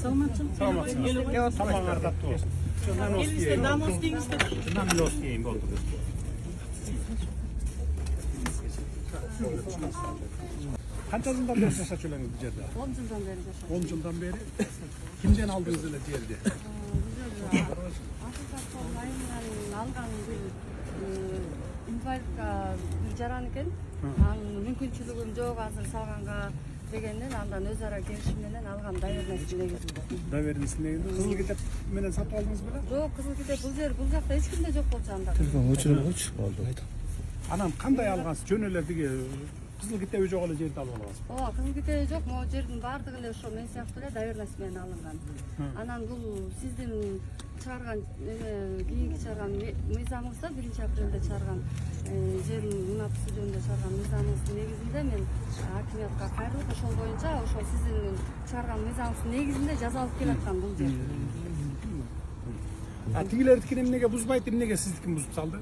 Саламатсызбы. Тамак ардаттуу болсун. Намос дейсиздер. Намос дейин болду. Канча жылдан бeri жашап жүрөңүз бул жерде? 10 жылдан бeri жашап. 10 жылдан beri. Кимден алдыңыз эле жерди? Алган инвалидка бир жаран экен. Анын мүмкүнчүлүгүм жок азыр салганга дегенден андан өз ара келишим менен алгам доверенность негизинде. Доверенность негизинде кызыл китеп менен сатып алдыңыз беле? Жок, кызыл китеп бул жакта эч кимде жок болчу анда. Телефон өчүрүп койчу. Болду. Анан кандай алгансыз? Жөн эле биги кызыл китеби жок эле жерди алып аласыз. Ооба, кызыл китеби жок, могу жердин баардыгы эле ошо мен сыяктуу эле доверенность менен алынган. Анан бул сиздин чыгарган кийинки чыгарган мыйзамыңызда 1-апрелде чыгарган жер мунапысы жөнүндө чыгарган мыйзамыңыздын негизинде мен акимиятка кайрылып ошол боюнча ошол сиздин чыгарган мыйзамыңыздын негизинде жаза алып келаткан бул жер. Тигилердикини эмнеге бузбайт, эмнеге сиздикин бузуп салды?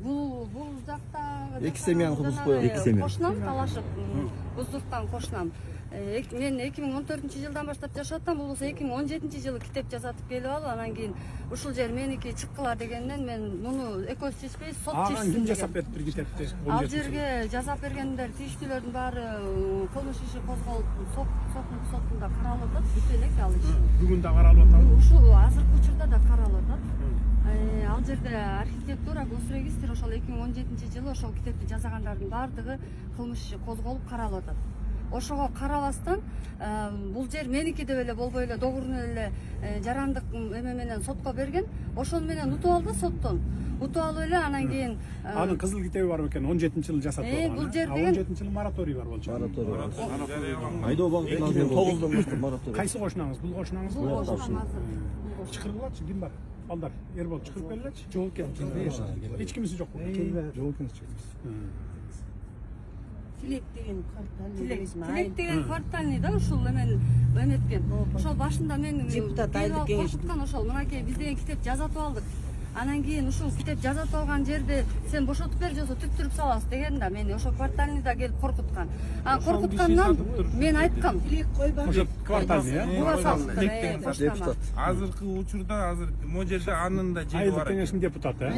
Бул жакта эки семьяны бузуп коюп, эки семья. Кошунам талашып буздурткан кошунам. Мен 2014-жылдан баштап жашап атам. Бул болсо 2017-жылы китеп жасатып келип алып, анан кийин ушул жер меники чыккыла дегенден мен муну экөөбүз чечпей сот чечсин. Ким жасап бериптир китепти? Ал жерге жазап бергендер тийиштүүлөрдүн баары кылмыш иши козголуп сотунда каралып атат. Бүт элек ал иш. Бүгүн да каралып атат. Ушул азыркы учурда да каралып атат. Ал жерде архитектура госрегистр ошол 2017-жылы ошол китепти жасагандардын баардыгы кылмыш иши козголуп каралып атат. Ошого карабастан бул жер меники деп эле болбой эле догурун эле жарандык эме менен сотко берген. Ошол менен утуп алды соттон. Утуп алып эле анан кийин анын кызыл китеби бар экен, 17-жылы жасап койгон. Бул жер деген 17-жылы мораторий бар болчу. Айдоо багытынан 9-дон баштап мораторий. Кайсы кошунаңыз? Бул кошунаңыз? бул кошунам азыр. Чакыргылачы, ким бар? Балдар, Эрбол чакырып келелечи. Жок экен. Эч кимиси жок. Жок экен. Тилек деген квартальный да ушул эмен эметкен. Ошол башында мен депутат айлык кеңештен ошол мынакей биз деген китеп жазатып алдык. Анан кийин ушул китеп жазатып алган жерди сен бошотуп бер жосо түптүрүп салабыз деген да мени ошол квартальныйда келип коркуткан. Коркуткандан мен айткам. Ошол квартальный, депутат. Азыркы учурда азыр могу жерде анын да жери бар. Айлык кеңештин депутаты,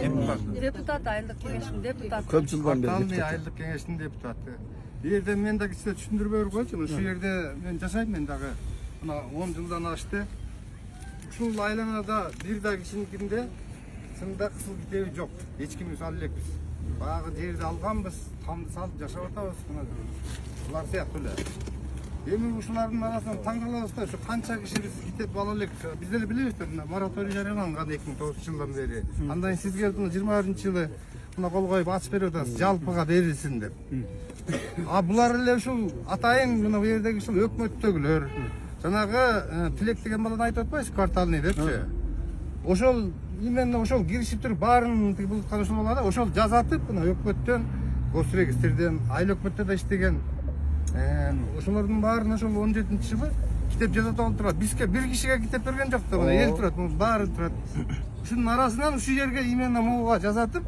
Депутат, айлык кеңештин депутаты. Көп жылдан бери Квартальный айлык кеңештин депутаты. Бул жерде мен да кичине түшүндүрүп берип койчу. Ушул жерде мен жашайм, мен дагы мына 10 жылдан ашты. Ушул айланада бир да кишиникинде чында кызыл китеби жок. Эч кимибиз ала элекпиз. Багы жерди алганбыз, тамды салып жашап атабыз. Булар сыяктуу эле. Эми ушулардын арасынан таң калабыз да, ушу канча киши биз китеп ала элек. Биз деле билебиз да, мораторий жарыяланган 2009-жылдан бери. Андан кийин сизге 21-жылы мына кол коюп ачып берип атасыз, жалпыга берилсин деп. Булар эле ушул атайын мына бу жердеги ушул өкмөттөгүлөр. Жанагы Тилек деген баланы айтып атпайсыз, квартальный депчи. Ошол именно ошол киришип туруп баарын булуткан ошол балада ошол жазатып мына өкмөттөн, госрегистрден, айыл өкмөттө да иштеген. Ошолордун баарын ошол 17-жылы китеп жазатып алып турат. Бизге бир кишиге китеп берген жок да, мына эл турат, муну баары турат. Ушунун арасынан ушу жерге именно могуга жазатып,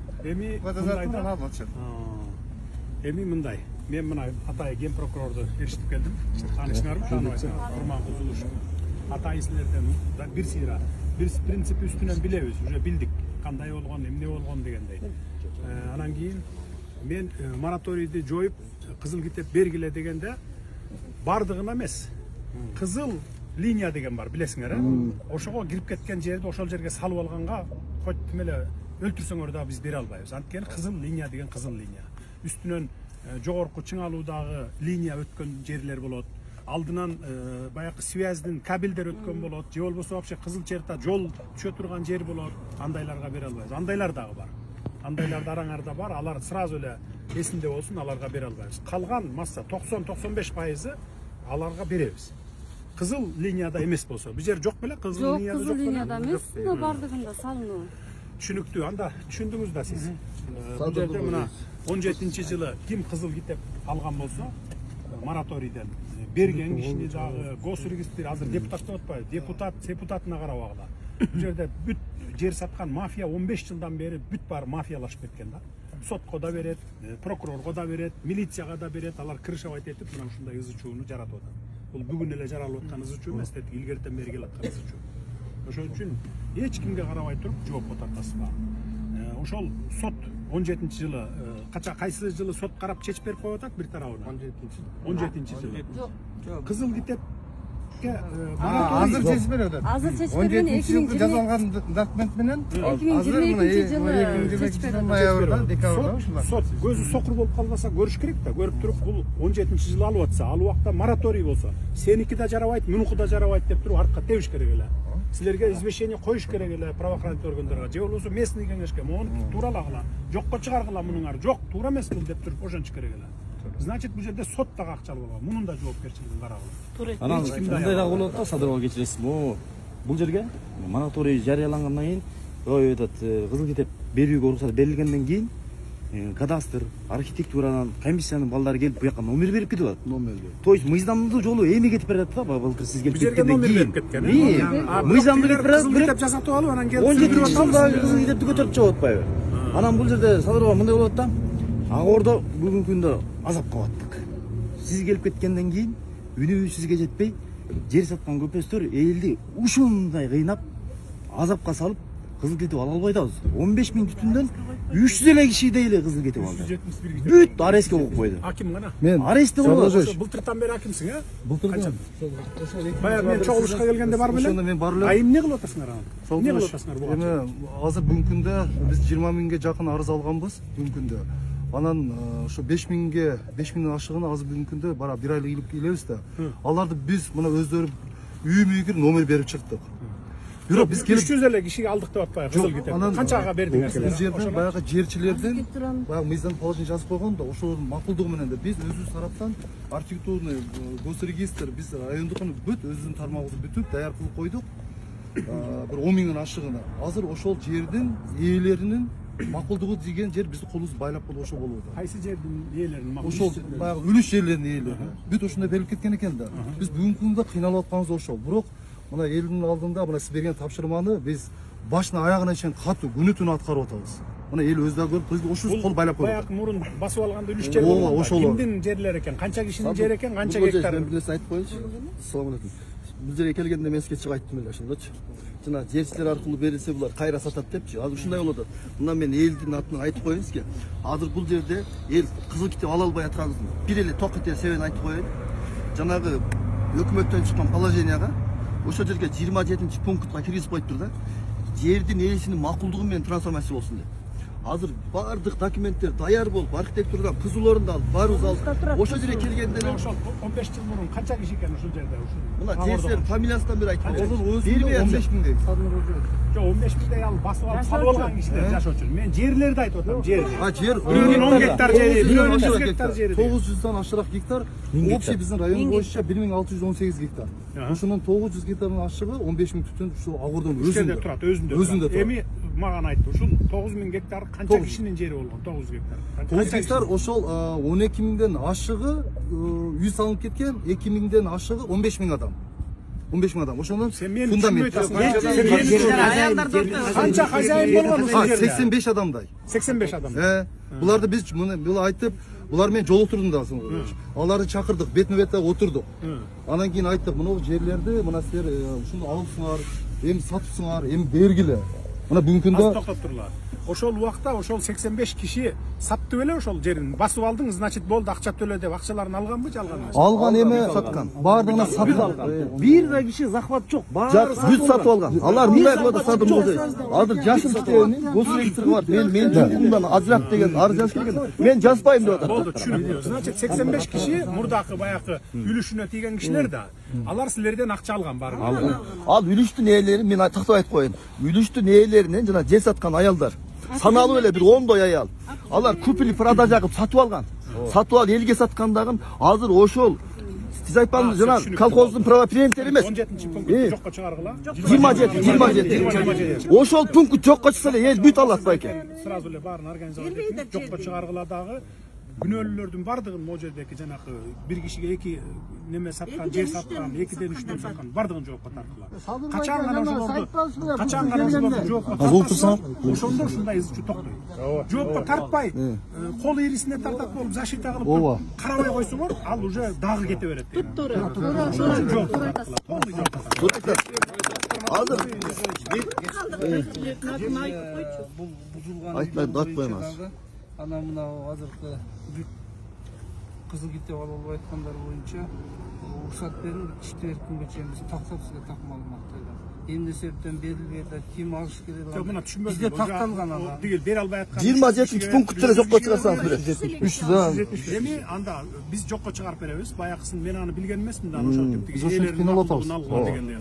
эми мындай. Мен мына Атайы ген прокурорду эриштип келдим. Таанышыңарбы? Тааныбайсыңар. Курман Кузулуш. Атайы силерден бир сыйра, бир принципи үстүнөн билебиз, уже билдик. Кандай болгон, эмне болгон дегендей. Анан кийин мен мораторийди жоюп, кызыл китеп бергиле дегенде бардыгына эмес. Кызыл линия деген бар, билесиңер, ошого кирип кеткен жерди ошол жерге салып алганга хоть эле өлтүрсөңөр да биз бере албайбыз. Анткени кызыл линия деген кызыл линия. Үстүнөн жогорку чыңалуудагы линия өткөн жерлер болот. Алдынан баягы связьдин кабелдер өткөн болот. Же болбосо вообще кызыл черта жол түшө турган жер болот. Андайларга бере албайбыз. Андайлар дагы бар. Андайларды араңарда бар. Алар сразу эле эсинде болсун, аларга бере албайбыз. Калган масса 90-95% аларга беребиз. Кызыл линияда эмес болсо. Бул жер жок беле? Кызыл линияда жок. Кызыл линияда эмес, бардыгында салынуу. Түшүнүктүү. Анда түшүндүңүз да сиз. Бул жерде мына 17-жылы ким кызыл китеп алган болсо, мораторийден берген кишини дагы госрегистр азыр депутат деп атпайбы? Депутатына карабагыла. Бул жерде бүт жер саткан мафия 15 жылдан бери бүт бар мафиялашып кеткен да. сотко да берет, прокурорго да берет, милицияга да берет. Алар крышабайт этип мына ушундай ызы чууну жаратып атат. Бул бүгүн эле жаралып аткан ызы чуу эмес, илгертен бери келаткан ызы чуу. Ошон үчүн эч кимге карабай туруп жоопко тартасызбы? Ошол сот 17-жылы кайсы жылы сот карап чечип берип коюп атат бир тарабына? 17-жылы. Кызыл китепке азыр чечип берип атат. Азыр чечип берген 17-жылы жазылган документ менен 2022 жылы ноябрда, декабрда сот көзү сокур болуп калбаса көрүш керек да. Көрүп туруп бул 17-жылы алып атса, ал убакта мораторий болсо, сеники да жарабайт, мунуку да жарабайт деп туруп артка тебиш керек эле. Силерге извещение коюш керек эле правоохранительный органдарга. Же болбосо местный кеңешке мону туралагыла, жокко чыгаргыла мунуңар. Жок, туура эмес бул деп туруп ошентиш керек эле. Значит, бул жерде сот дагы акчалуу болгон. Мунун да жоопкерчилигин карагыла. Анан мындай дагы болот да, Садырова кечиресизби? Бул жерге мораторий жарыялангандан кийин, этот кызыл китеп берүүгө уруксат берилгенден кийин кадастр, архитектуранын, комиссиянын балдары келип буяка номер берип кетип атат. Номер берип. То есть мыйзамдуу жолу эми кетип барат да, былтыр сиз келип кеткенден кийин. Мыйзамды кетип барат, кызыл китеп жасатып алып, анан келип 17-жылда кызыл китепти көтөрүп чыгып атпайбы? Анан бул жерде Садырова мындай болот да. Агордо бүгүнкү күндө азапка баттык. Сиз келип кеткенден кийин үнүбүз сизге жетпей, жер саткан көпөстөр элди ушундай кыйнап, азапка салып, кызыл китеп ала албай атабыз. 15 000 түтүндөн 300 эле киши эле кызыл китеп алды. Бүт арестке коюп койду. Аким гана. Мен арестте болду. Былтыртан бери акимсиң, Былтырдан. Баягы мен чогулушка келгенде бар белең. Ошондо мен бар элем. А эмне кылып атасыңар анан? Эмне кылып атасыңар буга? Эми азыр бүгүнкү күндө биз 20 миңге жакын арыз алганбыз бүгүнкү күндө. Анан ошо 5 миңден ашыгына азыр бүгүнкү күндө бара бир айлык келебиз да. Аларды биз мына өздөрү үй-мүйгө номер берип чыктык. Бирок биз келип 300 эле кишиге алдык деп атпайбы кызыл китеп. Канчага бердиңер? Бул жерде баягы жерчилердин баягы мыйзам положение жазып койгон да, ошонун макулдугу менен да биз өзүбүз тараптан архитектурный госрегистр, биз райондукун бүт өзүбүздүн тармагыбызды бүтүп даяр кылып койдук. Бир 10 миңден ашыгына. Азыр ошол жердин ээлеринин макулдугу деген жер биздин колубуз байлап болуп ошо болуп атат. Кайсы жердин ээлерин макул? Ошол баягы үлүш жерлеринин ээлери. Бүт ошондой берилип кеткен экен да. Биз бүгүнкү күндө кыйналып атканыбыз ошол. Бирок мына элдин алдында мына сиз берген тапшырманы биз башына аягына чейин катуу күнү-түнү аткарып атабыз. Мына эл өзү дагы көрүп, биз ошол кол байлап койдук. Баягы мурун басып алганда үлүш жер болгон. Ошол. Кимдин жерлери экен? Канча кишинин жери экен? Канча гектар? Мен билесиз айтып коеюнчу. Салам алейкум. Бул жерге келгенде мен сизге чыгып айттым эле ошондочу. Жана жерчилер аркылуу берилсе булар кайра сатат депчи. Азыр ушундай болуп атат. Мына мен элдин атынан айтып коеюнчуки, азыр бул жерде эл кызыл китеп ала албай атканын бир эле ток этер себебин айтып коеюн. Жанагы өкмөттөн чыккан положенияга ошол жерге 27 пунктка киргизип коюптур да. Жердин ээлисинин макулдугу менен трансформация болсун деп. Азыр бардык документтер даяр болуп, архитектурадан кызуулорун алып, баарыбыз алып, ошол жерге келгенде эле ошол 15 жыл мурун канча киши экен ушул жерде? мына жерчилер фамилиясынан бери айтып Азыр өзү 15 миңдей. Жок, 15 миңдей ал басып алып сатып алган кишилер жашоочу. Мен жерлерди айтып атам, жерди. Жер Бирөөнүн 10 гектар жери, бирөөнүн 100 гектар жери. 900дан ашыраак гектар, общий биздин район боюнча 1618 гектар. Ошонун 900 гектардын ашыгы 15 миң түтүн ушул Агордон өзүндө турат, өзүндө. Эми мага айтты, ушул 9 миң гектар канча кишинин жери болгон? 9 гектар. 9 гектар ошол 12 миңден ашыгы үй салынып кеткен, 2 миңден ашыгы 15 миң адам. 15 миң адам. Ошондон фундамент. Канча хозяин болгон ушул жерде? 85 адамдай. 85 адам. Буларды биз муну айтып, булар менен жолуктурдум да. Аларды чакырдык, бетме-бет отурдук. Анан кийин айттык, мына жерлерди мына силер ушуну алыпсыңар, эми сатыпсыңар, эми бергиле. Мына бүгүнкү күндө токтоп турлар. Ошол убакта ошол 85 киши сатты беле ошол жерин. Басып алдың, значит болду, акча төлө деп акчаларын алганбы, же алган эмес? Алган эми саткан. Бардыгына сатып алган. бир да киши захват жок. Баары бүт сатып алган. Алар мындай кылып сатып алды. Азыр жашыл китебинин госрегистрге бар. Мен жумумдан ажырап деген арыз жазып келген. Мен жазбайм деп атат. Болду, түшүнүп. Значит 85 киши мурдакы баягы үлүшүнө тийген кишилер да. Алар силерден акча алган баары. Ал үлүштүн ээлери мен тактап айтып коеюн. Үлүштүн ээлеринен жана жер саткан аялдар. Саналуу эле бир 10 аял. Алар купили продажа кылып сатып алган. Сатып алып элге саткандагын азыр ошол сиз айтпадыңыз жана колхоздун правоприемниктери эмес. 17 жокко чыгаргыла. 27. Ошол пункт жокко чыкса эле эл бүт алат байке. Сразу эле баарын организовать этип жокко чыгаргыла дагы күнөөлүүлөрдүн бардыгын могу жердеки жанакы бир кишиге 2 неме саткан, жер саткан, 2ден 3төн саткан бардыгын жоопко тартылат. Качан гана ошолорду жоопко тартасыңар, ошондо ушундай ызчуу токтойт. Жоопко тартпай, кол ирисине тартат болуп защита кылып карабай койсоңор, ал уже дагы кете берет. Туура. Азыр Бул бузулган. Айтпайм азыр. Ана мына азыркы кызыл китеп алып айткандар боюнча уруксат берип 4 күнгө чейин биз тактап сизге такмалуу мактайлар. Эмне себептен берилбей атат, ким алыш керек? Жок, мына түшүнбөдүм. Бизде такталган ана. Тигил бере албай аткан 27 пункттер жокко чыгарсаңыз берет. 300 эми анда биз жокко чыгарып беребиз. Баягысын мен аны билген эмесмин да, ошол тиги ээлердин алган дегенде.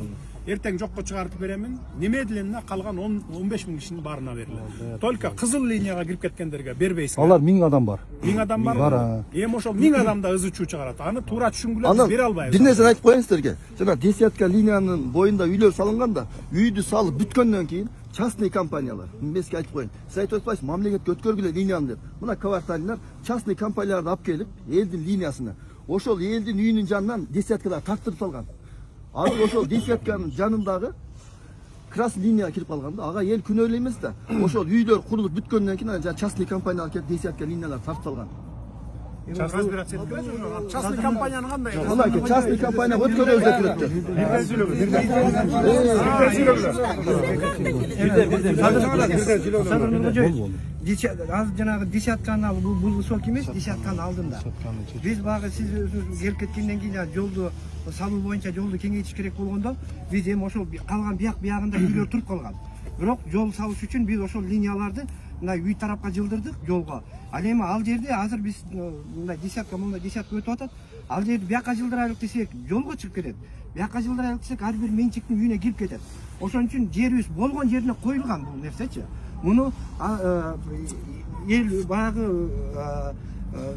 Эртең жокко чыгартып беремин. Неме диленне калган 10-15 миң кишинин баарына берилет. Только кызыл линияга кирип кеткендерге бербейсиңер. Алар 1000 адам бар. 1000 адам бар. Эми ошол 1000 адамда ызы чуу чыгарат. Аны туура түшүнгүлө биз бере албайбыз. Бир нерсени айтып коеюн силерге. Жана десятка линиянын боюнда үйлөр салынганда, үйдү салып бүткөндөн кийин частный компаниялар, мен сизге айтып коеюн. Сиз айтып атпайсыз, мамлекетке өткөргүлө линияны деп. Мына кварталдар частный компанияларды алып келип, элдин линиясына, ошол элдин үйүнүн жанынан десяткалар тартып салган. Азыр ошол десятканын жанындагы красный линияга кирип калган да. Ага эл күнөөлүү эмес да. Ошол үйлөр курулуп бүткөндөн кийин ана частный компаниялар келип десятка линиялар тартып салган. Частный компаниянын кандай? Мына частный компания өткөрөбүз деп турат. Az жанагы десятканы бул высокий эмес, десятканын алдында. Биз багы сиз келип кеткенден кийин жолду салуу боюнча жолду кеңейтиш керек болгондо, биз эми ошол калган биягында үйлөр туруп калган. Бирок жол салыш үчүн биз ошол линияларды мына үй тарапка жылдырдык жолго. Ал эми ал жерде азыр биз мындай десятка өтүп атат. Ал жерди бияка жылдырайлык десек жолго чыгып кетет. Бияка жылдырайлык десек ар бир менчиктин үйүнө кирип кетет. Ошон үчүн жерибиз болгон жерине коюлган бул нерсечи. Муну эл баягы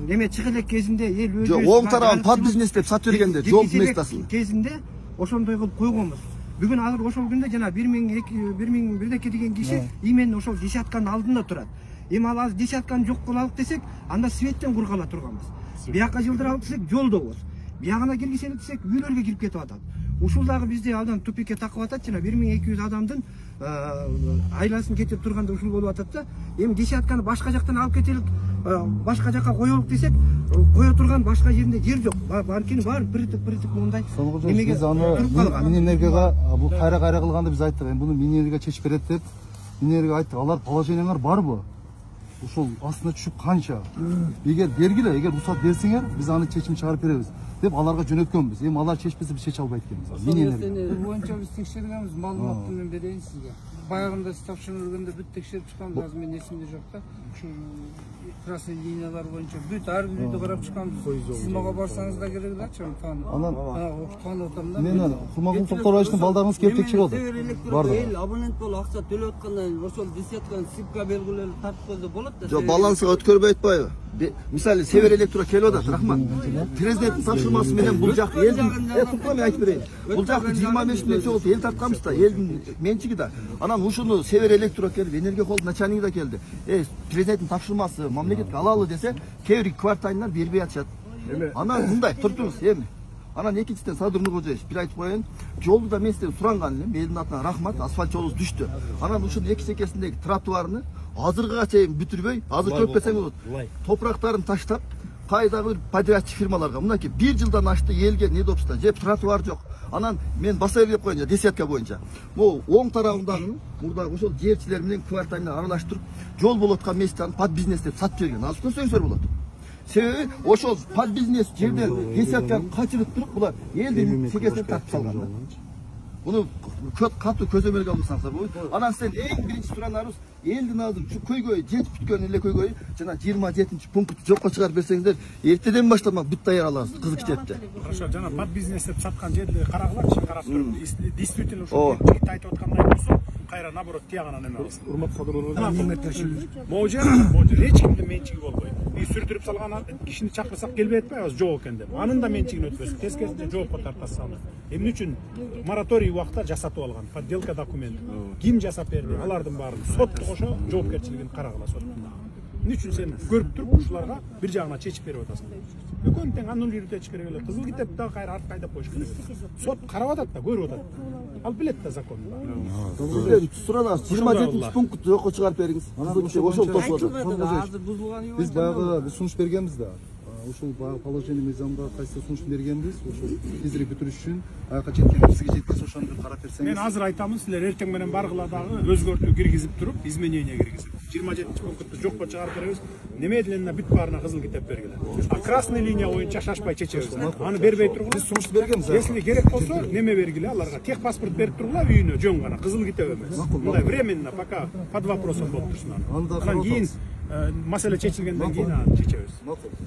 неме чыгы элек кезинде эл өзү Жок, оң тарабын под бизнес деп сатып бергенде жол местасын кезинде ошондой кылып койгонбуз. Бүгүн азыр ошол күндө жана 1000 деген киши именно ошол десятканын алдында турат. Эми ал азыр десятканы жок кылалык десек, анда светтен кургала турганбыз. Бияка жылдыралык десек, жолдобуз. Биягына киргизелик десек, үйлөргө кирип кетип атат. Ушул дагы бизди алдан тупикке такып атат, жана 1200 адамдын айласын кетирип турганда ушул болуп атат да. Эми десятканы башка жактан алып кетелик, башка жакка коелук десек, кое турган башка жеринде жер жок. Анткени баары биритип мындай. Немеге биз аны Минэнергияга бул кайра кылганды биз айттык. Эми буну Минэнергия чечип берет деп Минэнергияга айттык. Алар положениялар барбы? Ушул астына түшүп канча? Эгер бергиле, эгер рұқсат берсеңер, биз аны чечим чыгарып беребиз деп аларга жөнөткөнбүз. Эми алар чечпесе биз чече албайт экенбиз. Минэнергия боюнча биз текшергенбиз, маалыматты мен берейин сизге. Баягында сиз тапшырганда бүт текшерип чыкканбыз, азыр менин эсимде жок да. Ушул красный линиялар боюнча бүт ар бир үйдү карап чыкканбыз. Сиз мага барсаңыз да керек да, чоң таанып. Анан таанып атам да. мен Курмангул Токторбаевичтин балдарыңыз келип текшерип атат. Барды. Эл абонент болуп акча төлөп аткандан кийин ошол десятканы сипка белгилери тартып койсо болот да. Жок, балансыга өткөрбөй атпайбы? Мисалы Север Электро келип атат, рахмат. Президенттин тапшырмасы менен бул жак элдин, мен айтып берейин. Бул жакты 25 миң жолу эл тартканбыз да, элдин менчиги да. Анан ушуну Север Электро келип, энергия холдинг начальниги да келди. Президенттин тапшырмасы мамлекетке алалы десе, кээ бир кварталдар бербей атышат. Анан мындай туруптуруз эми. Анан экинчиден Садыр Нуркожоевич бир айтып коеюн, жолду да мен сизден суранган элем, элдин атынан рахмат, асфальт жолубуз түштү. Анан ушул эки чекесиндеги тротуарны азыркыга чейин бүтүрбөй, азыр көппесең болот. Топурактарын таштап, кайдагы бир подрядчик фирмаларга мынакей 1 жылдан ашты элге недопство, жеп тротуар жок. Анан мен баса берип коеюн, десятка боюнча. Могу оң тарабындагы мурдагы ошол жерчилер менен кварталны аралаштырып, жол болуп аткан местен под бизнес деп сатып берген. Азыр көрсөңүздөр болот. Себеби ошол под бизнес жерден десятканы качырып туруп, булар элдин чекесине тартып салган. Буну катуу көзөмөлгө алсаңыздар болот. Анан сен эң биринчи суранарыбыз элдин азыр ушу көйгөй жетип бүткөн эле көйгөй жана 27-пунктты жокко чыгарып берсеңиздер, эртеден баштап бүт даяр алабыз кызык кетти. Ошо жана под бизнес деп саткан жерди карагылачы, карап туруп, действительно ошо жигит айтып аткандай болсо, кайра наоборот тиягынан эме алсын. Урмат Садыр Могу жер эч кимдин менчиги болбойт. Биз сүрдүрүп салган кишини чакырсак келбей атпайбыз жок экен деп. Анын да менчигин өткөзүп, тескерисинче жоопко тартасаңыз. Эмне үчүн мораторий убакта жасатып алган, подделка документ. Ким жасап берди? Алардын баарын сот кошо жоопкерчилигин карагыла соттун. Эмне үчүн сен көрүп туруп ушуларга бир жагына чечип берип атасың? Экөөнү тең анын жүрүтөчү керек эле. Кызыл китепти дагы кайра артка айдап коюш керек. Сот карап атат да, көрүп атат. Ал билет да законду. Суралаш 27-пункт жокко чыгарып бериңиз. Ошол тосулат. Азыр бузулган yok. Biz баягы биз сунуш бергенбиз да. Ошол баягы положение мыйзамга кайсы сунуш бергенбиз. Ошол тезирээк бүтүрүш үчүн аяка жеткен бизге жеткенче ошону бир карап берсеңиз. Мен азыр айтамын, силер эртең менен баргыла дагы өзгөртүү киргизип туруп, изменение киргизип 27-пунктты жокко чыгарып беребиз. Немедленно бүт баарына кызыл китеп бергиле. А красный линия боюнча шашпай чечебиз. Аны бербей тургула. Биз сунуш бергенбиз. Если керек болсо, неме бергиле аларга? Тех паспорт берип тургула үйүнө жөн гана, кызыл китеп эмес. Мындай временно пока под вопросом болуп турсун аны. Андан кийин маселе чечилгенден кийин аны чечебиз.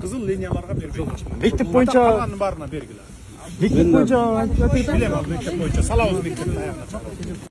Кызыл линияларга бербей. Мектеп боюнча калганын баарына бергиле. мектеп боюнча Билем ал мектеп боюнча салабыз мектептин аягына чыгып.